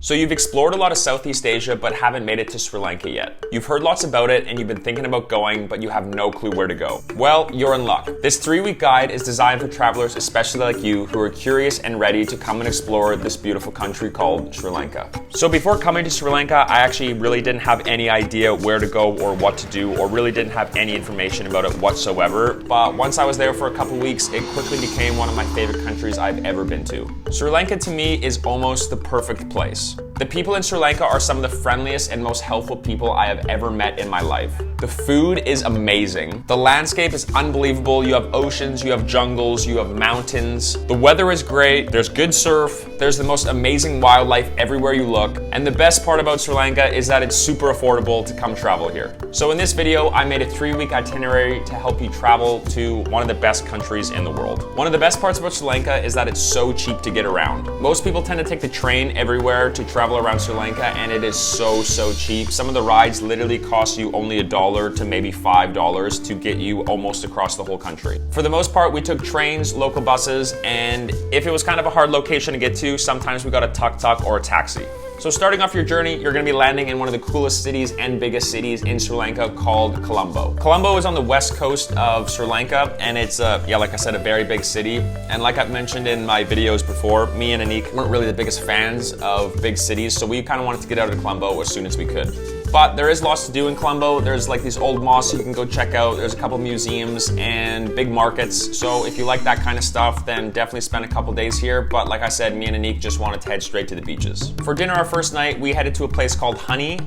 So you've explored a lot of Southeast Asia but haven't made it to Sri Lanka yet. You've heard lots about it and you've been thinking about going, but you have no clue where to go. Well, you're in luck. This 3-week guide is designed for travelers especially like you who are curious and ready to come and explore this beautiful country called Sri Lanka. So before coming to Sri Lanka, I actually really didn't have any idea where to go or what to do, or really didn't have any information about it whatsoever. But once I was there for a couple weeks, it quickly became one of my favorite countries I've ever been to. Sri Lanka to me is almost the perfect place. The people in Sri Lanka are some of the friendliest and most helpful people I have ever met in my life. The food is amazing. The landscape is unbelievable. You have oceans, you have jungles, you have mountains. The weather is great. There's good surf. There's the most amazing wildlife everywhere you look. And the best part about Sri Lanka is that it's super affordable to come travel here. So in this video, I made a 3-week itinerary to help you travel to one of the best countries in the world. One of the best parts about Sri Lanka is that it's so cheap to get around. Most people tend to take the train everywhere to travel around Sri Lanka, and it is so cheap. Some of the rides literally cost you only $1 to maybe $5 to get you almost across the whole country. For the most part, we took trains, local buses, and if it was kind of a hard location to get to, sometimes we got a tuk-tuk or a taxi. So starting off your journey, you're gonna be landing in one of the coolest cities and biggest cities in Sri Lanka called Colombo. Colombo is on the west coast of Sri Lanka, and it's, like I said, a very big city. And like I've mentioned in my videos before, me and Anik weren't really the biggest fans of big cities, so we kind of wanted to get out of Colombo as soon as we could. But there is lots to do in Colombo. There's like these old mosques you can go check out. There's a couple museums and big markets. So if you like that kind of stuff, then definitely spend a couple days here. But like I said, me and Anik just wanted to head straight to the beaches. For dinner our first night, we headed to a place called Honey.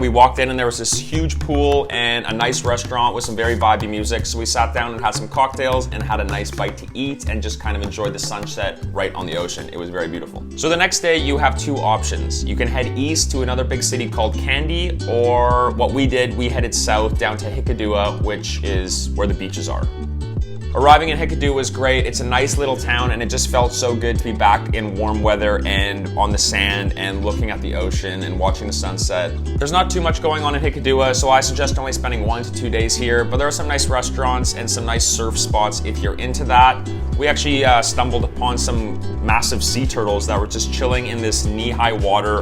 We walked in and there was this huge pool and a nice restaurant with some very vibey music. So we sat down and had some cocktails and had a nice bite to eat and just kind of enjoyed the sunset right on the ocean. It was very beautiful. So the next day you have 2 options. You can head east to another big city called Kandy, or what we did, we headed south down to Hikkaduwa, which is where the beaches are. Arriving in Hikkaduwa was great. It's a nice little town and it just felt so good to be back in warm weather and on the sand and looking at the ocean and watching the sunset. There's not too much going on in Hikkaduwa, so I suggest only spending 1 to 2 days here, but there are some nice restaurants and some nice surf spots if you're into that. We actually stumbled upon some massive sea turtles that were just chilling in this knee-high water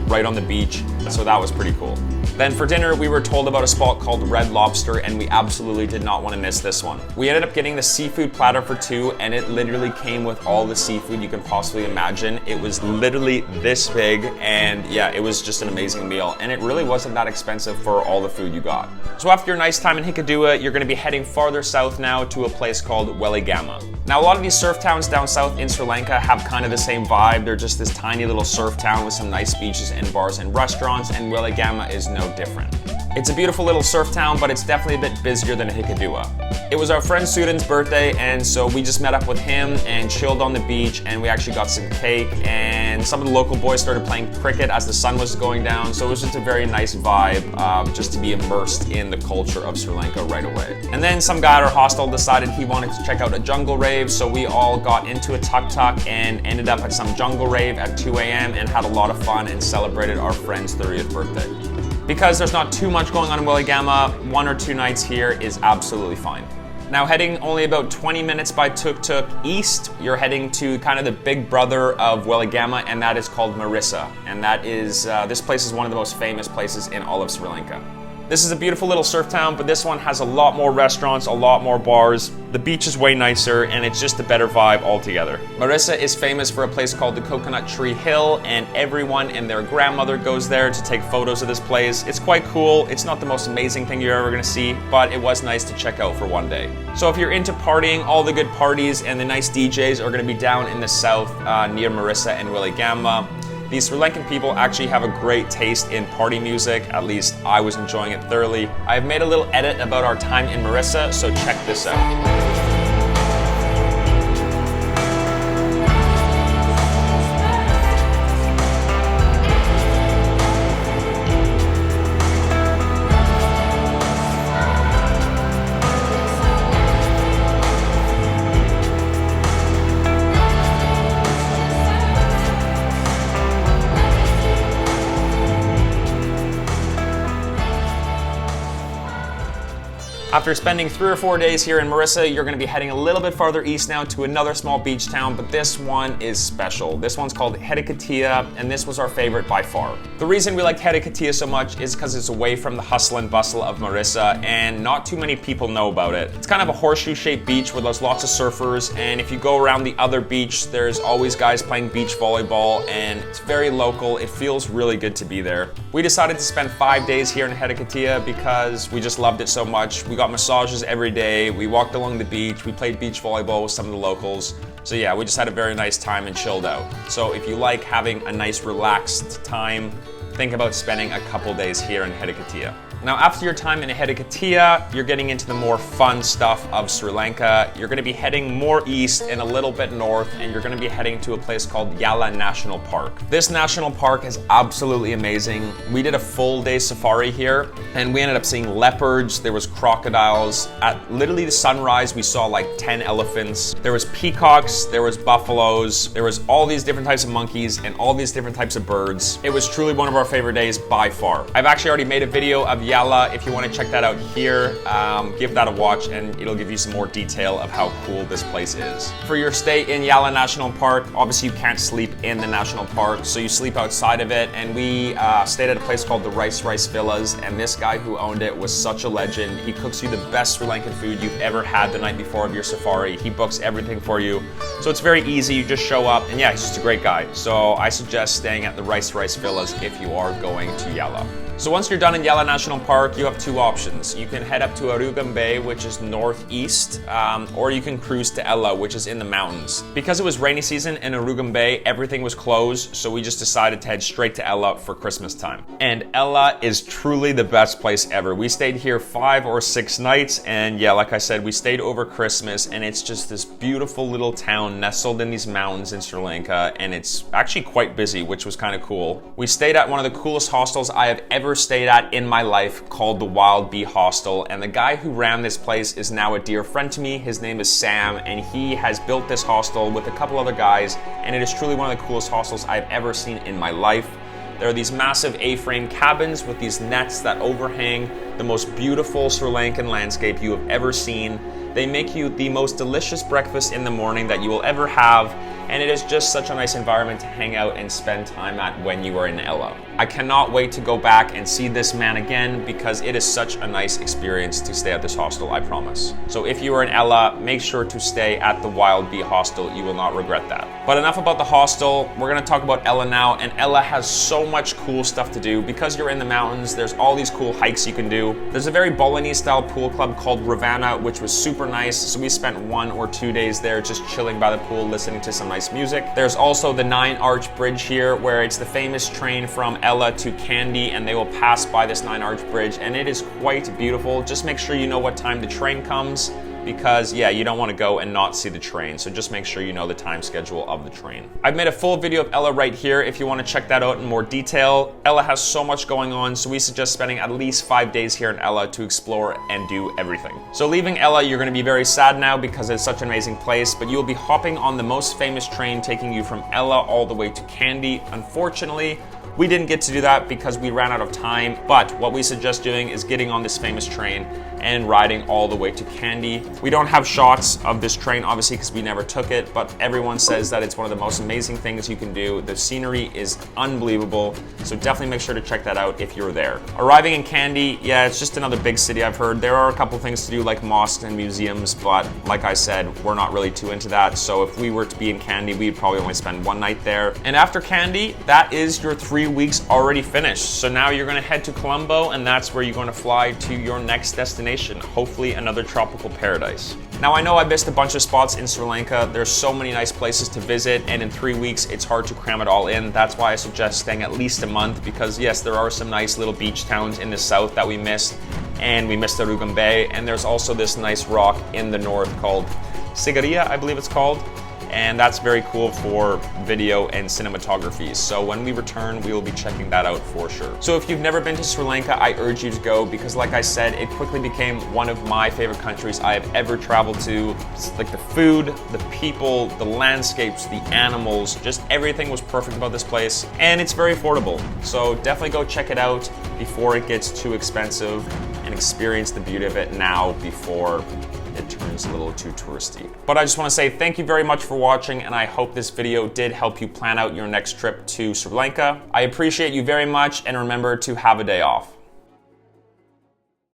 right on the beach, so that was pretty cool. Then for dinner, we were told about a spot called Red Lobster, and we absolutely did not want to miss this one. We ended up getting the seafood platter for 2, and it literally came with all the seafood you can possibly imagine. It was literally this big, and yeah, it was just an amazing meal, and it really wasn't that expensive for all the food you got. So after your nice time in Hikkaduwa, you're going to be heading farther south now to a place called Weligama. Now, a lot of these surf towns down south in Sri Lanka have kind of the same vibe. They're just this tiny little surf town with some nice beaches and bars and restaurants, and Weligama is no different. It's a beautiful little surf town, but it's definitely a bit busier than Hikkaduwa. It was our friend Sudan's birthday, and so we just met up with him and chilled on the beach, and we actually got some cake, and some of the local boys started playing cricket as the sun was going down, so it was just a very nice vibe just to be immersed in the culture of Sri Lanka right away. And then some guy at our hostel decided he wanted to check out a jungle rave, so we all got into a tuk-tuk and ended up at some jungle rave at 2 a.m. and had a lot of fun and celebrated our friend's 30th birthday. Because there's not too much going on in Weligama, 1 or 2 nights here is absolutely fine. Now heading only about 20 minutes by tuk-tuk east, you're heading to kind of the big brother of Weligama, and that is called Mirissa. And that is, this place is one of the most famous places in all of Sri Lanka. This is a beautiful little surf town, but this one has a lot more restaurants, a lot more bars. The beach is way nicer, and it's just a better vibe altogether. Mirissa is famous for a place called the Coconut Tree Hill, and everyone and their grandmother goes there to take photos of this place. It's quite cool. It's not the most amazing thing you're ever gonna see, but it was nice to check out for one day. So if you're into partying, all the good parties and the nice DJs are gonna be down in the south near Mirissa and Weligama. These Sri Lankan people actually have a great taste in party music. At least I was enjoying it thoroughly. I've made a little edit about our time in Mirissa, so check this out. After spending 3 or 4 days here in Mirissa, you're going to be heading a little bit farther east now to another small beach town, but this one is special. This one's called Herikatia, and this was our favorite by far. The reason we liked Herikatia so much is because it's away from the hustle and bustle of Mirissa, and not too many people know about it. It's kind of a horseshoe-shaped beach where there's lots of surfers, and if you go around the other beach, there's always guys playing beach volleyball, and it's very local. It feels really good to be there. We decided to spend 5 days here in Herikatia because we just loved it so much. We got massages every day, we walked along the beach, we played beach volleyball with some of the locals. So yeah, we just had a very nice time and chilled out. So if you like having a nice relaxed time, think about spending a couple days here in Herikatia. Now, after your time in Herikatia, you're getting into the more fun stuff of Sri Lanka. You're going to be heading more east and a little bit north, and you're going to be heading to a place called Yala National Park. This national park is absolutely amazing. We did a full day safari here, and we ended up seeing leopards, there was crocodiles. At literally the sunrise, we saw like 10 elephants. There was peacocks, there was buffaloes, there was all these different types of monkeys and all these different types of birds. It was truly one of our favorite days by far. I've actually already made a video of Yala. If you want to check that out here, give that a watch and it'll give you some more detail of how cool this place is. For your stay in Yala National Park, obviously you can't sleep in the national park, so you sleep outside of it, and we stayed at a place called the Rice Villas, and this guy who owned it was such a legend. He cooks you the best Sri Lankan food you've ever had the night before of your safari. He books everything for you, so it's very easy. You just show up, and yeah, he's just a great guy. So I suggest staying at the Rice Villas if you are going to Yala. So once you're done in Yala National Park, you have two options. You can head up to Arugam Bay, which is northeast, or you can cruise to Ella, which is in the mountains. Because it was rainy season in Arugam Bay, everything was closed, so we just decided to head straight to Ella for Christmas time. And Ella is truly the best place ever. We stayed here 5 or 6 nights, and yeah, like I said, we stayed over Christmas, and it's just this beautiful little town nestled in these mountains in Sri Lanka, and it's actually quite busy, which was kind of cool. We stayed at one of the coolest hostels I have ever stayed at in my life, called the Wild Bee Hostel, and the guy who ran this place is now a dear friend to me. His name is Sam, and he has built this hostel with a couple other guys, and it is truly one of the coolest hostels I've ever seen in my life. There are these massive A-frame cabins with these nets that overhang the most beautiful Sri Lankan landscape you have ever seen. They make you the most delicious breakfast in the morning that you will ever have, and it is just such a nice environment to hang out and spend time at when you are in Ella. I cannot wait to go back and see this man again because it is such a nice experience to stay at this hostel, I promise. So if you are in Ella, make sure to stay at the Wild Bee Hostel. You will not regret that. But enough about the hostel. We're gonna talk about Ella now, and Ella has so much cool stuff to do. Because you're in the mountains, there's all these cool hikes you can do. There's a very Balinese style pool club called Ravana, which was super nice. So we spent 1 or 2 days there just chilling by the pool, listening to some nice music. There's also the 9 Arch Bridge here, where it's the famous train from Ella to Kandy, and they will pass by this 9 Arch Bridge, and it is quite beautiful. Just make sure you know what time the train comes, because yeah, you don't want to go and not see the train, so just make sure you know the time schedule of the train. I've made a full video of Ella right here if you want to check that out in more detail. Ella has so much going on, so we suggest spending at least 5 days here in Ella to explore and do everything. So leaving Ella, you're going to be very sad now because it's such an amazing place, but you'll be hopping on the most famous train taking you from Ella all the way to Kandy. Unfortunately, we didn't get to do that because we ran out of time, but what we suggest doing is getting on this famous train and riding all the way to Kandy. We don't have shots of this train, obviously, because we never took it, but everyone says that it's one of the most amazing things you can do. The scenery is unbelievable, so definitely make sure to check that out if you're there. Arriving in Kandy, yeah, it's just another big city, I've heard. There are a couple things to do like mosques and museums, but like I said, we're not really too into that, so if we were to be in Kandy, we'd probably only spend 1 night there. And after Kandy, that is your 3 weeks already finished. So now you're gonna head to Colombo, and that's where you're gonna fly to your next destination, hopefully another tropical paradise. Now I know I missed a bunch of spots in Sri Lanka. There's so many nice places to visit, and in 3 weeks, it's hard to cram it all in. That's why I suggest staying at least a month, because yes, there are some nice little beach towns in the south that we missed, and we missed Arugam Bay, and there's also this nice rock in the north called Sigiriya, I believe it's called. And that's very cool for video and cinematography. So when we return, we will be checking that out for sure. So if you've never been to Sri Lanka, I urge you to go, because like I said, it quickly became one of my favorite countries I have ever traveled to. It's like the food, the people, the landscapes, the animals, just everything was perfect about this place. And it's very affordable. So definitely go check it out before it gets too expensive. And experience the beauty of it now before it turns a little too touristy. But I just want to say thank you very much for watching, and I hope this video did help you plan out your next trip to Sri Lanka. I appreciate you very much, and remember to have a day off.